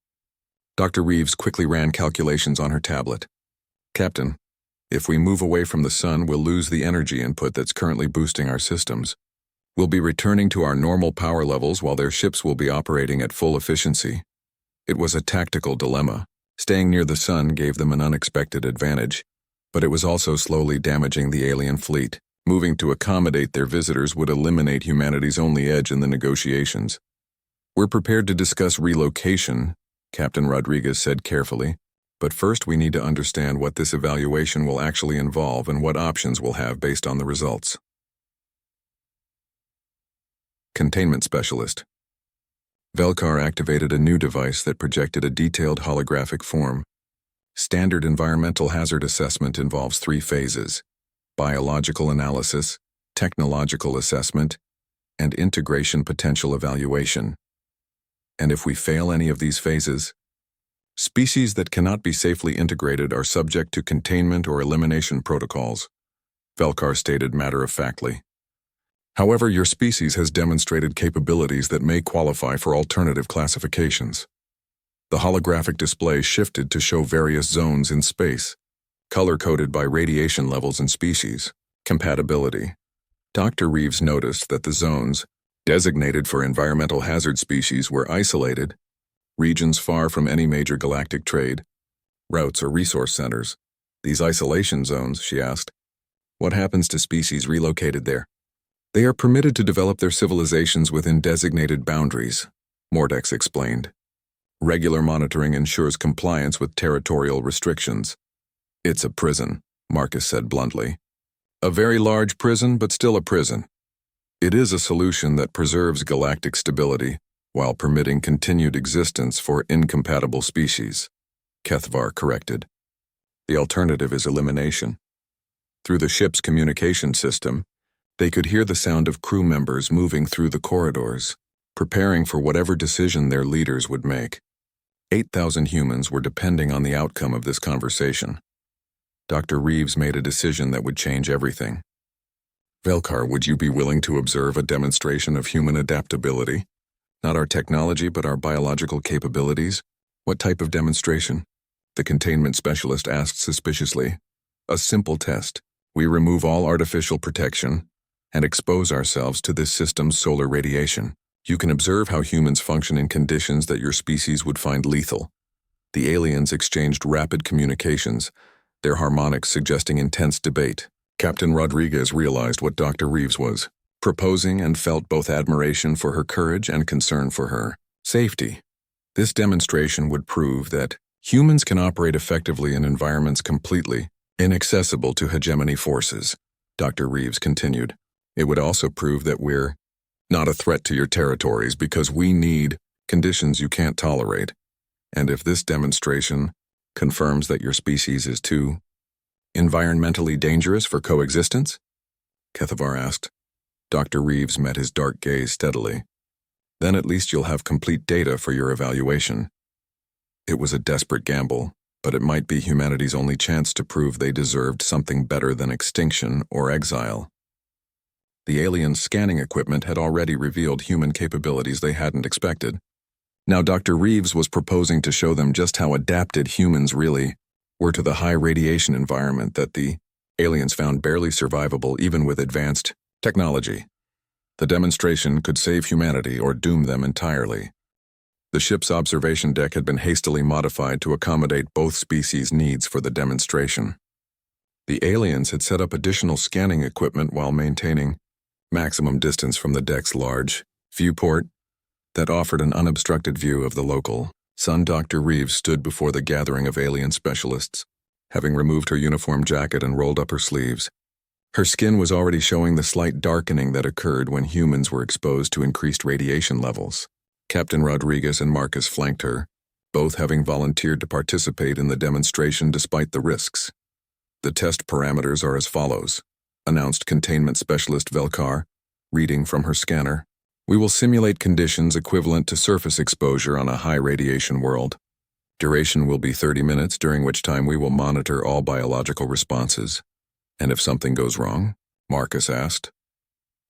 Speaker 1: Dr. Reeves quickly ran calculations on her tablet. Captain, if we move away from the sun, we'll lose the energy input that's currently boosting our systems. We'll be returning to our normal power levels while their ships will be operating at full efficiency. It was a tactical dilemma. Staying near the sun gave them an unexpected advantage, but it was also slowly damaging the alien fleet. Moving to accommodate their visitors would eliminate humanity's only edge in the negotiations. We're prepared to discuss relocation, Captain Rodriguez said carefully, but first we need to understand what this evaluation will actually involve and what options we'll have based on the results. Containment Specialist. Velkar activated a new device that projected a detailed holographic form. Standard environmental hazard assessment involves 3 phases: biological analysis, technological assessment, and integration potential evaluation. And if we fail any of these phases, species that cannot be safely integrated are subject to containment or elimination protocols, Velkar stated matter-of-factly. However, your species has demonstrated capabilities that may qualify for alternative classifications. The holographic display shifted to show various zones in space, color-coded by radiation levels and species. Compatibility. Dr. Reeves noticed that the zones, designated for environmental hazard species, were isolated, regions far from any major galactic trade, routes or resource centers. These isolation zones, she asked, what happens to species relocated there? They are permitted to develop their civilizations within designated boundaries, Mordex explained. Regular monitoring ensures compliance with territorial restrictions. It's a prison, Marcus said bluntly. A very large prison, but still a prison. It is a solution that preserves galactic stability while permitting continued existence for incompatible species, Kethvar corrected. The alternative is elimination. Through the ship's communication system, they could hear the sound of crew members moving through the corridors, preparing for whatever decision their leaders would make. 8,000 humans were depending on the outcome of this conversation. Dr. Reeves made a decision that would change everything. Velkar, would you be willing to observe a demonstration of human adaptability? Not our technology, but our biological capabilities? What type of demonstration? The containment specialist asked suspiciously. A simple test. We remove all artificial protection and expose ourselves to this system's solar radiation. You can observe how humans function in conditions that your species would find lethal. The aliens exchanged rapid communications, their harmonics suggesting intense debate. Captain Rodriguez realized what Dr. Reeves was proposing and felt both admiration for her courage and concern for her safety. This demonstration would prove that humans can operate effectively in environments completely inaccessible to hegemony forces. Dr. Reeves continued. It would also prove that we're not a threat to your territories because we need conditions you can't tolerate. And if this demonstration confirms that your species is too environmentally dangerous for coexistence? Kethavar asked. Dr. Reeves met his dark gaze steadily. Then at least you'll have complete data for your evaluation. It was a desperate gamble, but it might be humanity's only chance to prove they deserved something better than extinction or exile. The aliens' scanning equipment had already revealed human capabilities they hadn't expected. Now Dr. Reeves was proposing to show them just how adapted humans really were to the high radiation environment that the aliens found barely survivable even with advanced technology. The demonstration could save humanity or doom them entirely. The ship's observation deck had been hastily modified to accommodate both species' needs for the demonstration. The aliens had set up additional scanning equipment while maintaining maximum distance from the deck's large viewport that offered an unobstructed view of the local sun. Dr. Reeves stood before the gathering of alien specialists, having removed her uniform jacket and rolled up her sleeves. Her skin was already showing the slight darkening that occurred when humans were exposed to increased radiation levels. Captain Rodriguez and Marcus flanked her, both having volunteered to participate in the demonstration despite the risks. The test parameters are as follows, announced Containment Specialist Velkar, reading from her scanner. We will simulate conditions equivalent to surface exposure on a high radiation world. Duration will be 30 minutes, during which time we will monitor all biological responses. And if something goes wrong? Marcus asked.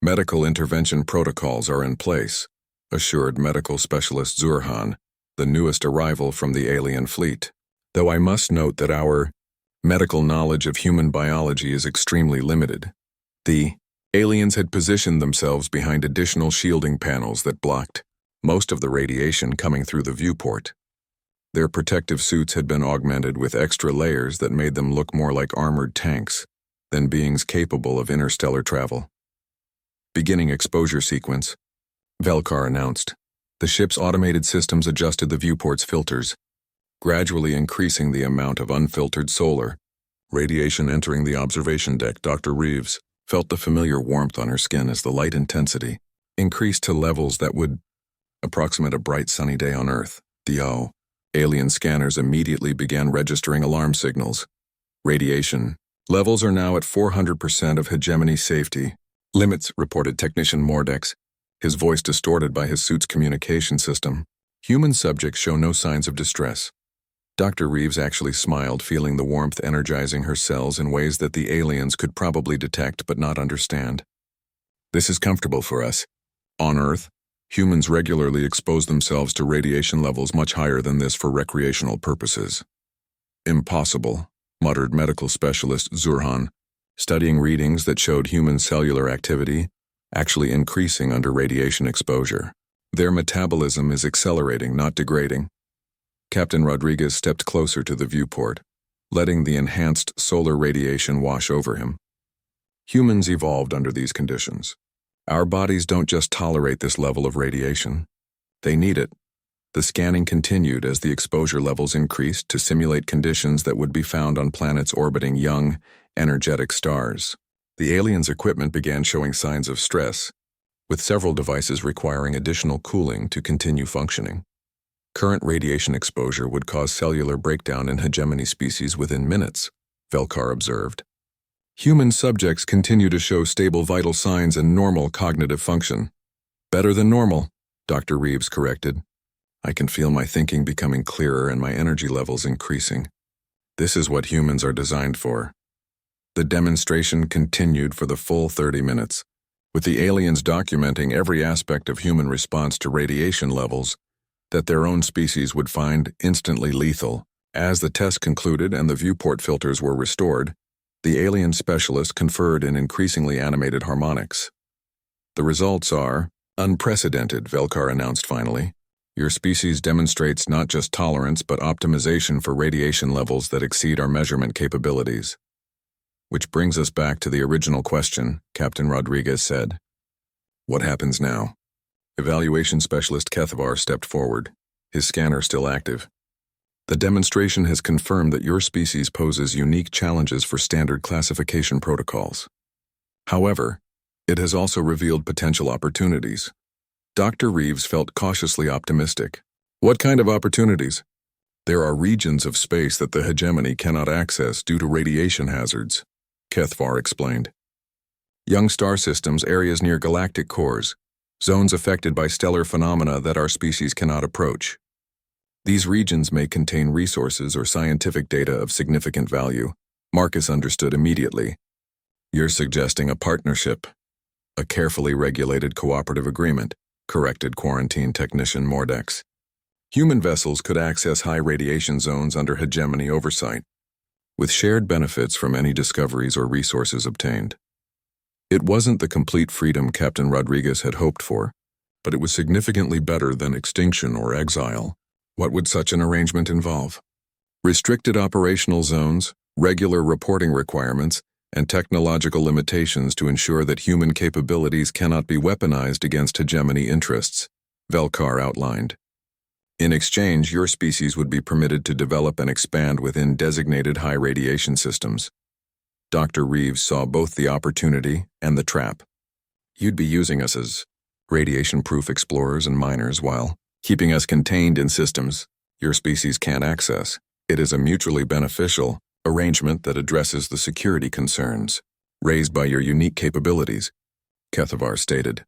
Speaker 1: Medical intervention protocols are in place, assured medical specialist Zurhan, the newest arrival from the alien fleet. Though I must note that our medical knowledge of human biology is extremely limited. The aliens had positioned themselves behind additional shielding panels that blocked most of the radiation coming through the viewport. Their protective suits had been augmented with extra layers that made them look more like armored tanks than beings capable of interstellar travel. Beginning exposure sequence, Velkar announced. The ship's automated systems adjusted the viewport's filters, gradually increasing the amount of unfiltered solar radiation entering the observation deck. Dr. Reeves felt the familiar warmth on her skin as the light intensity increased to levels that would approximate a bright sunny day on Earth. The alien scanners immediately began registering alarm signals. Radiation levels are now at 400% of hegemony safety limits, reported Technician Mordex, his voice distorted by his suit's communication system. Human subjects show no signs of distress. Dr. Reeves actually smiled, feeling the warmth energizing her cells in ways that the aliens could probably detect but not understand. This is comfortable for us. On Earth, humans regularly expose themselves to radiation levels much higher than this for recreational purposes. Impossible, muttered medical specialist Zurhan, studying readings that showed human cellular activity actually increasing under radiation exposure. Their metabolism is accelerating, not degrading. Captain Rodriguez stepped closer to the viewport, letting the enhanced solar radiation wash over him. Humans evolved under these conditions. Our bodies don't just tolerate this level of radiation. They need it. The scanning continued as the exposure levels increased to simulate conditions that would be found on planets orbiting young, energetic stars. The aliens' equipment began showing signs of stress, with several devices requiring additional cooling to continue functioning. Current radiation exposure would cause cellular breakdown in hegemony species within minutes, Velkar observed. Human subjects continue to show stable vital signs and normal cognitive function. Better than normal, Dr. Reeves corrected. I can feel my thinking becoming clearer and my energy levels increasing. This is what humans are designed for. The demonstration continued for the full 30 minutes, with the aliens documenting every aspect of human response to radiation levels that their own species would find instantly lethal. As the test concluded and the viewport filters were restored, the alien specialist conferred in increasingly animated harmonics. The results are Unprecedented, Velkar announced finally. Your species demonstrates not just tolerance but optimization for radiation levels that exceed our measurement capabilities. Which brings us back to the original question, Captain Rodriguez said. What happens now? Evaluation Specialist Kethavar stepped forward, his scanner still active. The demonstration has confirmed that your species poses unique challenges for standard classification protocols. However, it has also revealed potential opportunities. Dr. Reeves felt cautiously optimistic. What kind of opportunities? There are regions of space that the hegemony cannot access due to radiation hazards, Kethavar explained. Young star systems, areas near galactic cores, zones affected by stellar phenomena that our species cannot approach. These regions may contain resources or scientific data of significant value. Marcus understood immediately. You're suggesting a partnership, a carefully regulated cooperative agreement, corrected quarantine technician Mordex. Human vessels could access high radiation zones under hegemony oversight, with shared benefits from any discoveries or resources obtained. It wasn't the complete freedom Captain Rodriguez had hoped for, but it was significantly better than extinction or exile. What would such an arrangement involve? Restricted operational zones, regular reporting requirements, and technological limitations to ensure that human capabilities cannot be weaponized against hegemony interests, Velkar outlined. In exchange, your species would be permitted to develop and expand within designated high radiation systems. Dr. Reeves saw both the opportunity and the trap. You'd be using us as radiation-proof explorers and miners while keeping us contained in systems your species can't access. It is a mutually beneficial arrangement that addresses the security concerns raised by your unique capabilities, Kethavar stated.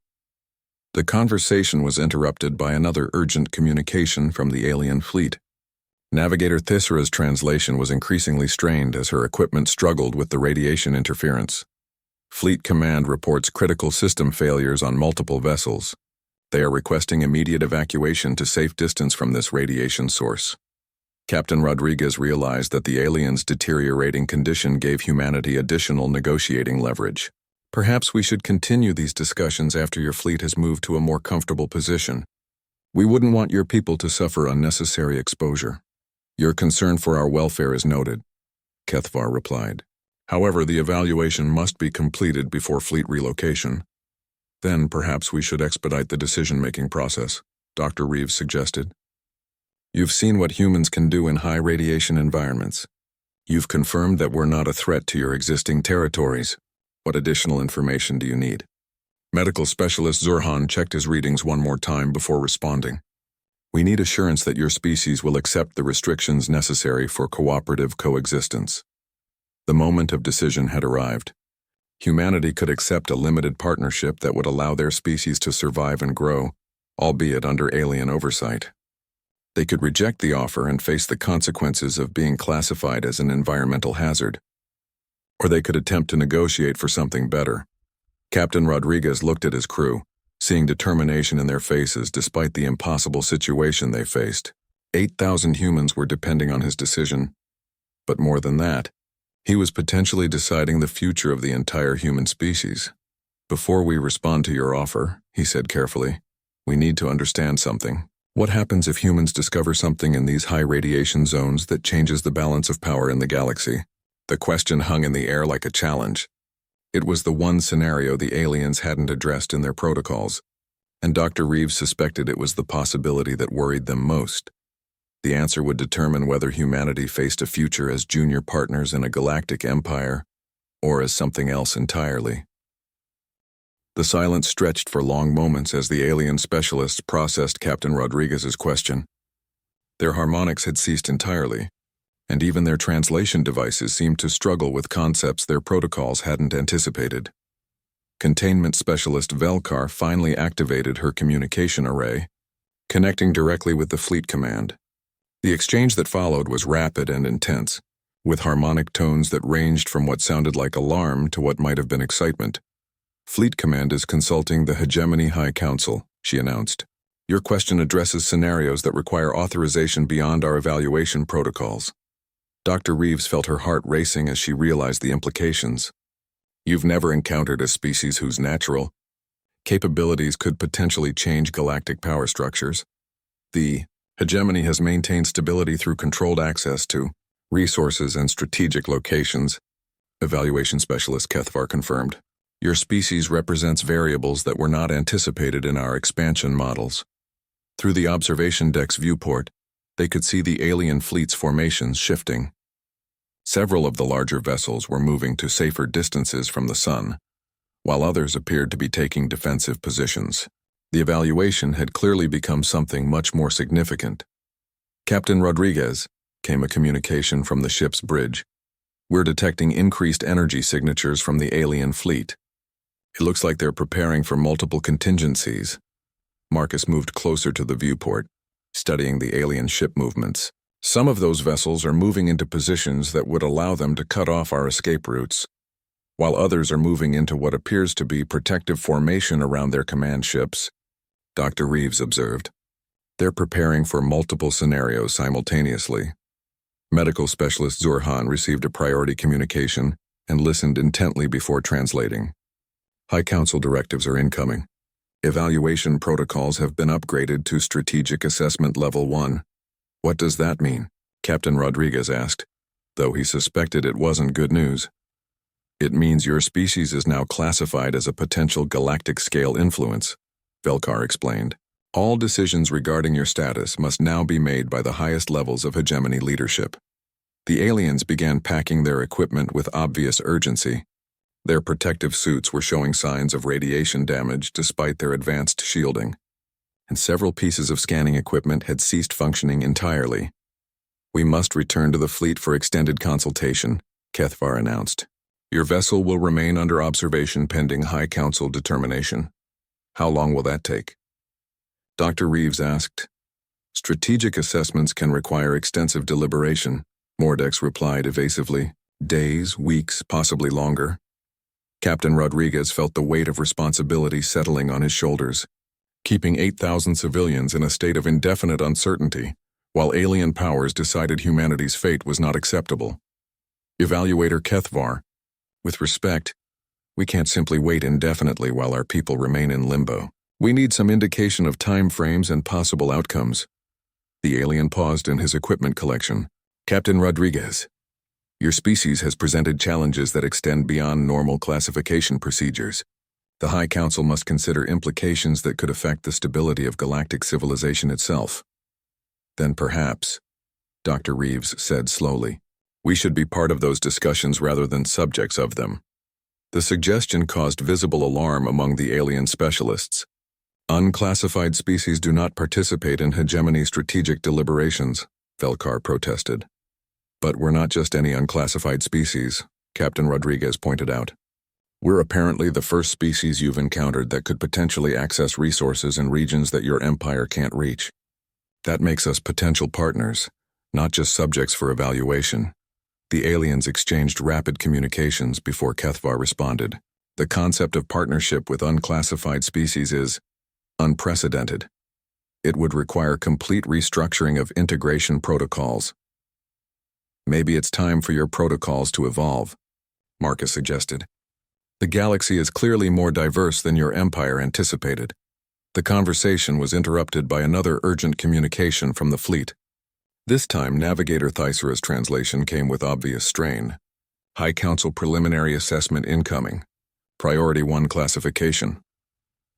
Speaker 1: The conversation was interrupted by another urgent communication from the alien fleet. Navigator Thisra's translation was increasingly strained as her equipment struggled with the radiation interference. Fleet Command reports critical system failures on multiple vessels. They are requesting immediate evacuation to safe distance from this radiation source. Captain Rodriguez realized that the aliens' deteriorating condition gave humanity additional negotiating leverage. Perhaps we should continue these discussions after your fleet has moved to a more comfortable position. We wouldn't want your people to suffer unnecessary exposure. Your concern for our welfare is noted, Kethavar replied. However, the evaluation must be completed before fleet relocation. Then perhaps we should expedite the decision-making process, Dr. Reeves suggested. You've seen what humans can do in high radiation environments. You've confirmed that we're not a threat to your existing territories. What additional information do you need? Medical specialist Zurhan checked his readings one more time before responding. We need assurance that your species will accept the restrictions necessary for cooperative coexistence. The moment of decision had arrived. Humanity could accept a limited partnership that would allow their species to survive and grow, albeit under alien oversight. They could reject the offer and face the consequences of being classified as an environmental hazard. Or they could attempt to negotiate for something better. Captain Rodriguez looked at his crew, seeing determination in their faces despite the impossible situation they faced. 8,000 humans were depending on his decision. But more than that, he was potentially deciding the future of the entire human species. Before we respond to your offer, he said carefully, we need to understand something. What happens if humans discover something in these high radiation zones that changes the balance of power in the galaxy? The question hung in the air like a challenge. It was the one scenario the aliens hadn't addressed in their protocols, and Dr. Reeves suspected it was the possibility that worried them most. The answer would determine whether humanity faced a future as junior partners in a galactic empire, or as something else entirely. The silence stretched for long moments as the alien specialists processed Captain Rodriguez's question. Their harmonics had ceased entirely, and even their translation devices seemed to struggle with concepts their protocols hadn't anticipated. Containment specialist Velkar finally activated her communication array, connecting directly with the fleet command. The exchange that followed was rapid and intense, with harmonic tones that ranged from what sounded like alarm to what might have been excitement. Fleet Command is consulting the Hegemony High Council, she announced. Your question addresses scenarios that require authorization beyond our evaluation protocols. Dr. Reeves felt her heart racing as she realized the implications. You've never encountered a species whose natural capabilities could potentially change galactic power structures. The hegemony has maintained stability through controlled access to resources and strategic locations, evaluation specialist Kethvar confirmed. Your species represents variables that were not anticipated in our expansion models. Through the observation deck's viewport, they could see the alien fleet's formations shifting. Several of the larger vessels were moving to safer distances from the sun, while others appeared to be taking defensive positions. The evaluation had clearly become something much more significant. "Captain Rodriguez," came a communication from the ship's bridge. "We're detecting increased energy signatures from the alien fleet. It looks like they're preparing for multiple contingencies." Marcus moved closer to the viewport, studying the alien ship movements. "Some of those vessels are moving into positions that would allow them to cut off our escape routes, while others are moving into what appears to be protective formation around their command ships," Dr. Reeves observed. "They're preparing for multiple scenarios simultaneously." Medical specialist Zurhan received a priority communication and listened intently before translating. "High Council directives are incoming. Evaluation protocols have been upgraded to Strategic Assessment Level 1. "What does that mean?" Captain Rodriguez asked, though he suspected it wasn't good news. "It means your species is now classified as a potential galactic-scale influence," Velkar explained. "All decisions regarding your status must now be made by the highest levels of hegemony leadership." The aliens began packing their equipment with obvious urgency. Their protective suits were showing signs of radiation damage despite their advanced shielding, and several pieces of scanning equipment had ceased functioning entirely. "We must return to the fleet for extended consultation," Kethvar announced. "Your vessel will remain under observation pending High Council determination." "How long will that take?" Dr. Reeves asked. "Strategic assessments can require extensive deliberation," Mordex replied evasively. "Days, weeks, possibly longer." Captain Rodriguez felt the weight of responsibility settling on his shoulders. Keeping 8,000 civilians in a state of indefinite uncertainty, while alien powers decided humanity's fate was not acceptable. Evaluator Kethvar, with respect, we can't simply wait indefinitely while our people remain in limbo. We need some indication of time frames and possible outcomes. The alien paused in his equipment collection. "Captain Rodriguez, your species has presented challenges that extend beyond normal classification procedures. The High Council must consider implications that could affect the stability of galactic civilization itself." "Then perhaps," Dr. Reeves said slowly, "we should be part of those discussions rather than subjects of them." The suggestion caused visible alarm among the alien specialists. "Unclassified species do not participate in hegemony strategic deliberations," Velkar protested. "But we're not just any unclassified species," Captain Rodriguez pointed out. "We're apparently the first species you've encountered that could potentially access resources in regions that your empire can't reach. That makes us potential partners, not just subjects for evaluation." The aliens exchanged rapid communications before Kethvar responded. "The concept of partnership with unclassified species is unprecedented. It would require complete restructuring of integration protocols." "Maybe it's time for your protocols to evolve," Marcus suggested. "The galaxy is clearly more diverse than your empire anticipated." The conversation was interrupted by another urgent communication from the fleet. This time, Navigator Thysera's translation came with obvious strain. "High Council preliminary assessment incoming. Priority 1 classification."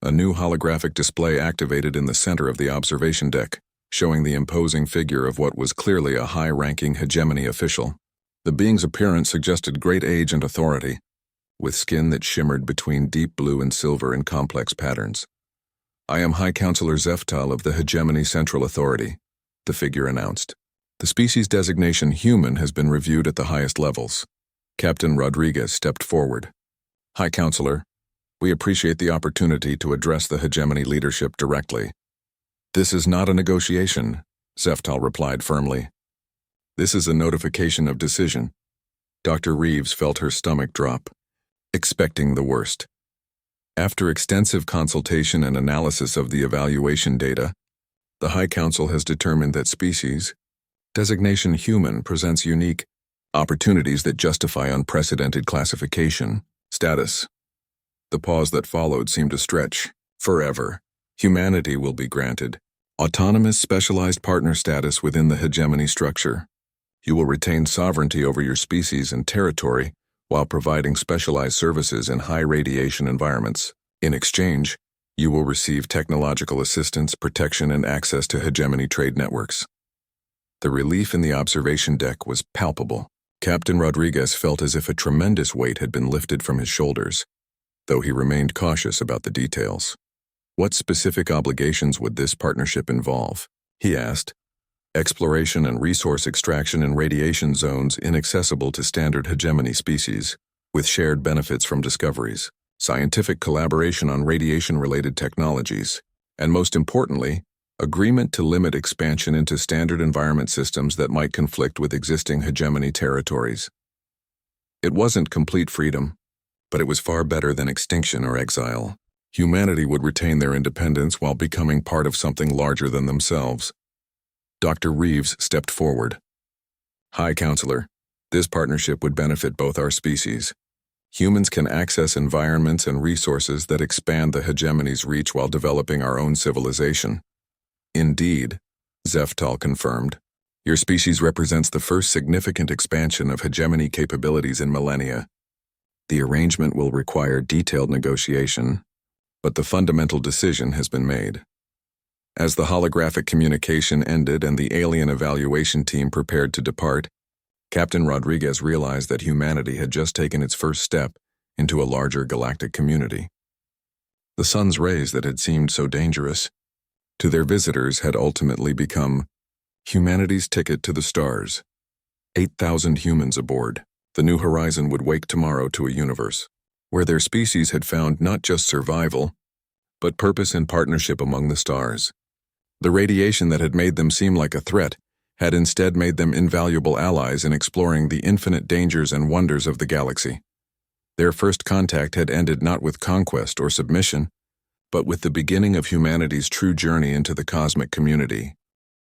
Speaker 1: A new holographic display activated in the center of the observation deck, showing the imposing figure of what was clearly a high-ranking hegemony official. The being's appearance suggested great age and authority, with skin that shimmered between deep blue and silver in complex patterns. "I am High Counselor Zeftal of the Hegemony Central Authority," the figure announced. "The species designation human has been reviewed at the highest levels." Captain Rodriguez stepped forward. "High Counselor, we appreciate the opportunity to address the hegemony leadership directly." "This is not a negotiation," Zeftal replied firmly. "This is a notification of decision." Dr. Reeves felt her stomach drop, expecting the worst. After extensive consultation and analysis of the evaluation data, the High Council has determined that species designation human presents unique opportunities that justify unprecedented classification status. The pause that followed seemed a stretch, Forever, humanity will be granted autonomous specialized partner status within the hegemony structure. You will retain sovereignty over your species and territory while providing specialized services in high radiation environments. In exchange, you will receive technological assistance, protection, and access to hegemony trade networks. The relief in the observation deck was palpable. Captain Rodriguez felt as if a tremendous weight had been lifted from his shoulders, though he remained cautious about the details. What specific obligations would this partnership involve? He asked. Exploration and resource extraction in radiation zones inaccessible to standard hegemony species, with shared benefits from discoveries, scientific collaboration on radiation-related technologies, and most importantly, agreement to limit expansion into standard environment systems that might conflict with existing hegemony territories. It wasn't complete freedom, but it was far better than extinction or exile. Humanity would retain their independence while becoming part of something larger than themselves. Dr. Reeves stepped forward. High Counselor, this partnership would benefit both our species. Humans can access environments and resources that expand the hegemony's reach while developing our own civilization. Indeed, Zeftal confirmed, your species represents the first significant expansion of hegemony capabilities in millennia. The arrangement will require detailed negotiation, but the fundamental decision has been made. As the holographic communication ended and the alien evaluation team prepared to depart, Captain Rodriguez realized that humanity had just taken its first step into a larger galactic community. The sun's rays that had seemed so dangerous to their visitors had ultimately become humanity's ticket to the stars. 8,000 humans aboard. The new horizon would wake tomorrow to a universe where their species had found not just survival, but purpose and partnership among the stars. The radiation that had made them seem like a threat had instead made them invaluable allies in exploring the infinite dangers and wonders of the galaxy. Their first contact had ended not with conquest or submission, but with the beginning of humanity's true journey into the cosmic community.